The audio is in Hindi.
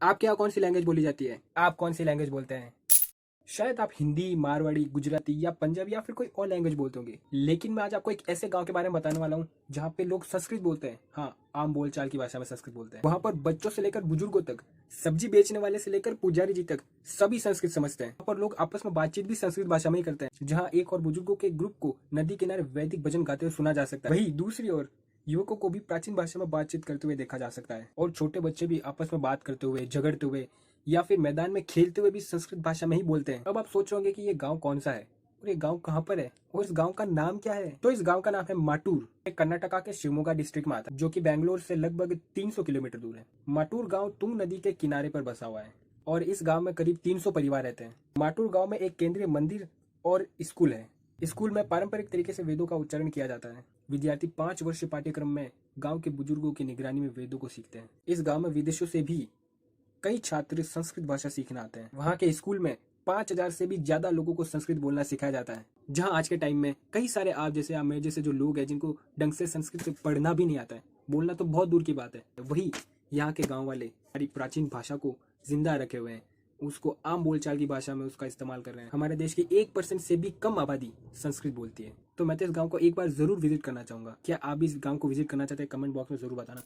आपके यहाँ कौन सी लैंग्वेज बोली जाती है? आप कौन सी लैंग्वेज बोलते हैं? शायद आप हिंदी, मारवाड़ी, गुजराती या पंजाबी या फिर कोई और लैंग्वेज बोलते होंगे। लेकिन मैं आज आपको एक ऐसे गांव के बारे में बताने वाला हूँ जहाँ पे लोग संस्कृत बोलते हैं। हाँ, आम बोलचाल की भाषा में संस्कृत बोलते हैं। वहाँ पर बच्चों से लेकर बुजुर्गों तक, सब्जी बेचने वाले से लेकर पुजारी जी तक सभी संस्कृत समझते हैं। वहाँ पर लोग आपस में बातचीत भी संस्कृत भाषा में ही करते हैं। जहाँ एक और बुजुर्गों के ग्रुप को नदी किनारे वैदिक भजन गाते हुए सुना जा सकता है, वही दूसरी ओर युवकों को भी प्राचीन भाषा में बातचीत करते हुए देखा जा सकता है। और छोटे बच्चे भी आपस में बात करते हुए, झगड़ते हुए या फिर मैदान में खेलते हुए भी संस्कृत भाषा में ही बोलते हैं। अब आप सोच रहे होंगे कि ये गांव कौन सा है और ये गांव कहाँ पर है और इस गांव का नाम क्या है। तो इस गांव का नाम है माटूर। कर्नाटका के शिवमोगा डिस्ट्रिक्ट में आता है, जो कि बैंगलोर से लगभग 300 किलोमीटर दूर है। माटूर गांव तुंग नदी के किनारे पर बसा हुआ है और इस गांव में करीब 300 परिवार रहते हैं। माटूर गांव में एक केंद्रीय मंदिर और स्कूल है। स्कूल में पारंपरिक तरीके से वेदों का उच्चारण किया जाता है। विद्यार्थी 5 वर्षीय पाठ्यक्रम में गांव के बुजुर्गों की निगरानी में वेदों को सीखते हैं। इस गांव में विदेशों से भी कई छात्र संस्कृत भाषा सीखने आते हैं। वहाँ के स्कूल में 5,000 से भी ज्यादा लोगों को संस्कृत बोलना सिखाया जाता है। जहाँ आज के टाइम में कई सारे आप जैसे, आप मेरे जैसे जो लोग हैं जिनको ढंग से संस्कृत से पढ़ना भी नहीं आता है, बोलना तो बहुत दूर की बात है, वही यहाँ के गाँव वाले हमारी प्राचीन भाषा को जिंदा रखे हुए हैं, उसको आम बोलचाल की भाषा में उसका इस्तेमाल कर रहे हैं। हमारे देश की 1% से भी कम आबादी संस्कृत बोलती है। तो मैं तो इस गांव को एक बार जरूर विजिट करना चाहूंगा। क्या आप भी इस गांव को विजिट करना चाहते हैं? कमेंट बॉक्स में जरूर बताना।